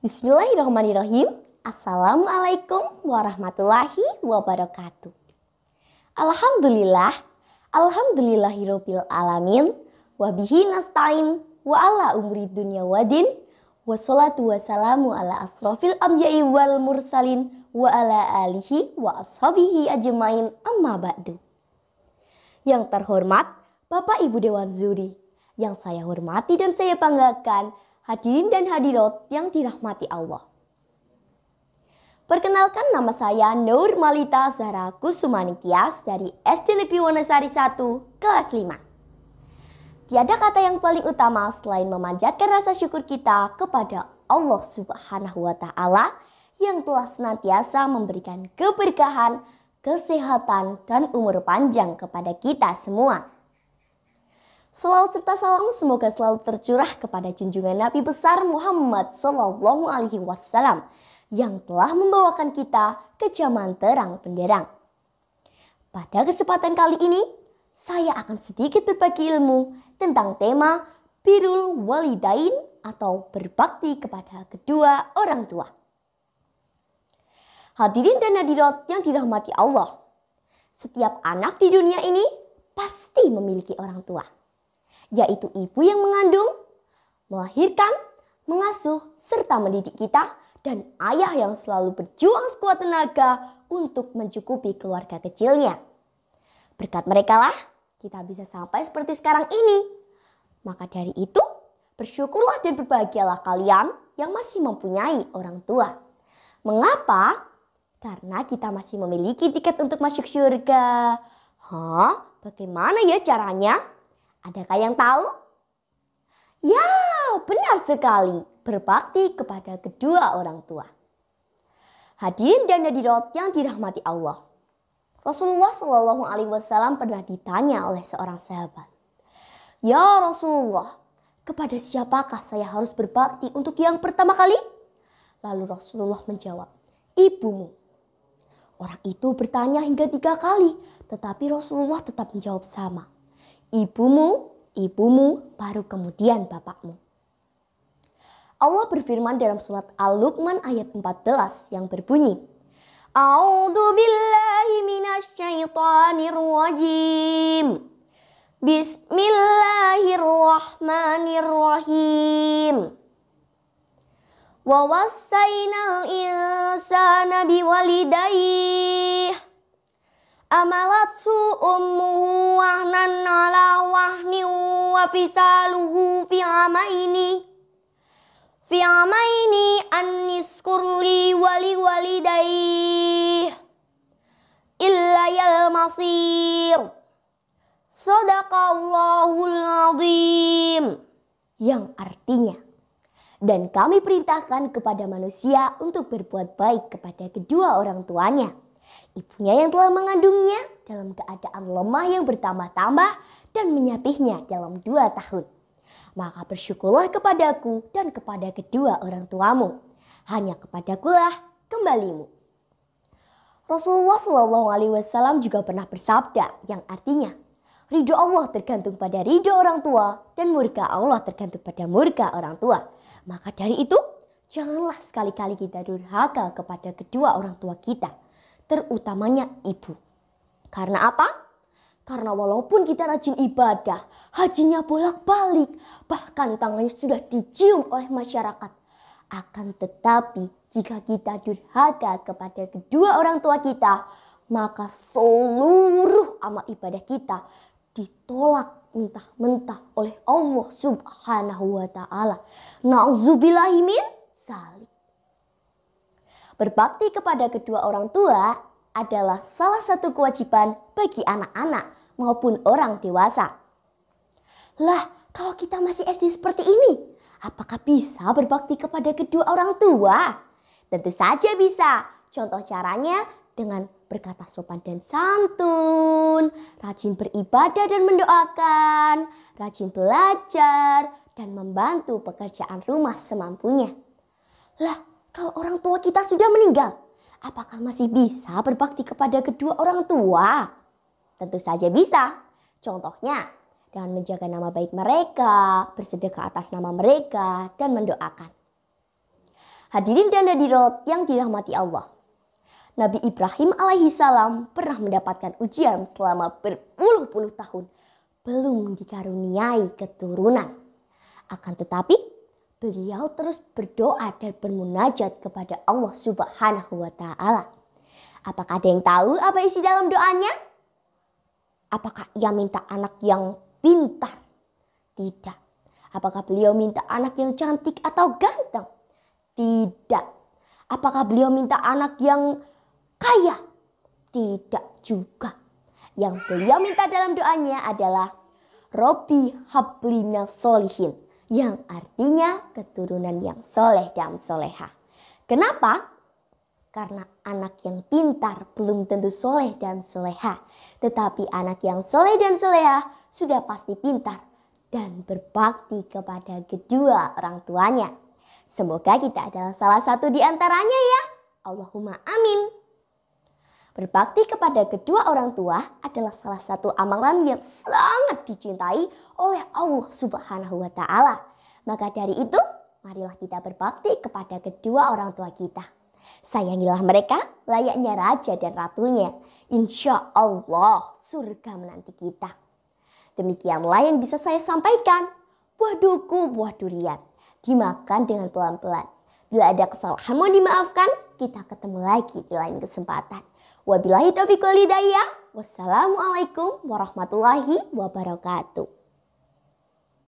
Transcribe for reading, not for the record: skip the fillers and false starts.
Bismillahirrahmanirrahim. Assalamualaikum warahmatullahi wabarakatuh. Alhamdulillah, alhamdulillahirabbil alamin, wa bihi nasta'in wa ala umri dunya wadin, wassalatu wassalamu ala asrofil anbiya'i wal mursalin wa ala alihi wa ashabihi ajmain, amma ba'du. Yang terhormat Bapak Ibu Dewan Juri, yang saya hormati dan saya banggakan, hadirin dan hadirat yang dirahmati Allah. Perkenalkan, nama saya Nur Malita Zahra Kusumanikias dari SD Negeri Wonosari 1 kelas 5. Tiada kata yang paling utama selain memanjatkan rasa syukur kita kepada Allah Subhanahu wa Ta'ala yang telah senantiasa memberikan keberkahan, kesehatan, dan umur panjang kepada kita semua. Salawat serta salam semoga selalu tercurah kepada junjungan Nabi besar Muhammad Sallallahu Alaihi Wasallam yang telah membawakan kita ke zaman terang benderang. Pada kesempatan kali ini, saya akan sedikit berbagi ilmu tentang tema Birrul Walidain atau berbakti kepada kedua orang tua. Hadirin dan hadirat yang dirahmati Allah, setiap anak di dunia ini pasti memiliki orang tua, yaitu ibu yang mengandung, melahirkan, mengasuh, serta mendidik kita, dan ayah yang selalu berjuang sekuat tenaga untuk mencukupi keluarga kecilnya. Berkat mereka lah kita bisa sampai seperti sekarang ini. Maka dari itu, bersyukurlah dan berbahagialah kalian yang masih mempunyai orang tua. Mengapa? Karena kita masih memiliki tiket untuk masuk surga. Bagaimana ya caranya? Adakah yang tahu? Ya, benar sekali. Berbakti kepada kedua orang tua. Hadirin dan hadirat yang dirahmati Allah. Rasulullah Shallallahu Alaihi Wasallam pernah ditanya oleh seorang sahabat, "Ya Rasulullah, kepada siapakah saya harus berbakti untuk yang pertama kali?" Lalu Rasulullah menjawab, "Ibumu." Orang itu bertanya hingga 3 kali, tetapi Rasulullah tetap menjawab sama. Ibumu, ibumu, baru kemudian bapakmu. Allah berfirman dalam surat Al-Luqman ayat 14 yang berbunyi, A'udzu billahi minasyaitonir rajim. Bismillahirrahmanirrahim. Wa wassaynal insana biwalidayhi amalatsu ummuhu wahnan ala wahnin wa fisaluhu fi amaini anniskurli wali walidayhi illa yal masir. Sadaqallahul azim. Yang artinya, dan kami perintahkan kepada manusia untuk berbuat baik kepada kedua orang tuanya. Ibunya yang telah mengandungnya dalam keadaan lemah yang bertambah-tambah dan menyapihnya dalam 2 tahun. Maka bersyukurlah kepadaku dan kepada kedua orang tuamu. Hanya kepadakulah kembalimu. Rasulullah Shallallahu Alaihi Wasallam juga pernah bersabda yang artinya, ridho Allah tergantung pada ridho orang tua dan murka Allah tergantung pada murka orang tua. Maka dari itu, janganlah sekali-kali kita durhaka kepada kedua orang tua kita, terutamanya ibu. Karena apa? Karena walaupun kita rajin ibadah, hajinya bolak-balik, bahkan tangannya sudah dicium oleh masyarakat. Akan tetapi jika kita durhaka kepada kedua orang tua kita, maka seluruh amal ibadah kita ditolak mentah-mentah oleh Allah Subhanahu wa Ta'ala. Na'udzubillahi min dzalik. Berbakti kepada kedua orang tua adalah salah satu kewajiban bagi anak-anak maupun orang dewasa. Lah, kalau kita masih SD seperti ini, apakah bisa berbakti kepada kedua orang tua? Tentu saja bisa. Contoh caranya dengan berkata sopan dan santun, rajin beribadah dan mendoakan, rajin belajar, dan membantu pekerjaan rumah semampunya. Lah, kalau orang tua kita sudah meninggal, apakah masih bisa berbakti kepada kedua orang tua? Tentu saja bisa. Contohnya, dengan menjaga nama baik mereka, bersedekah atas nama mereka, dan mendoakan. Hadirin dan hadirat yang dirahmati Allah. Nabi Ibrahim alaihissalam pernah mendapatkan ujian selama berpuluh-puluh tahun. Belum dikaruniai keturunan. Akan tetapi beliau terus berdoa dan bermunajat kepada Allah Subhanahu wa Ta'ala. Apakah ada yang tahu apa isi dalam doanya? Apakah ia minta anak yang pintar? Tidak. Apakah beliau minta anak yang cantik atau ganteng? Tidak. Apakah beliau minta anak yang kaya? Tidak juga. Yang beliau minta dalam doanya adalah Robbi habli minas solihin, yang artinya keturunan yang soleh dan soleha. Kenapa? Karena anak yang pintar belum tentu soleh dan soleha. Tetapi anak yang soleh dan soleha sudah pasti pintar dan berbakti kepada kedua orang tuanya. Semoga kita adalah salah satu di antaranya ya. Allahumma amin. Berbakti kepada kedua orang tua adalah salah satu amalan yang sangat dicintai oleh Allah Subhanahu wa Ta'ala. Maka dari itu, marilah kita berbakti kepada kedua orang tua kita. Sayangilah mereka layaknya raja dan ratunya. Insya Allah surga menanti kita. Demikianlah yang bisa saya sampaikan. Buah duku, buah durian. Dimakan dengan pelan-pelan. Bila ada kesalahan mohon dimaafkan. Kita ketemu lagi di lain kesempatan. Wabillahi taufiq wal hidayah. Wassalamualaikum warahmatullahi wabarakatuh.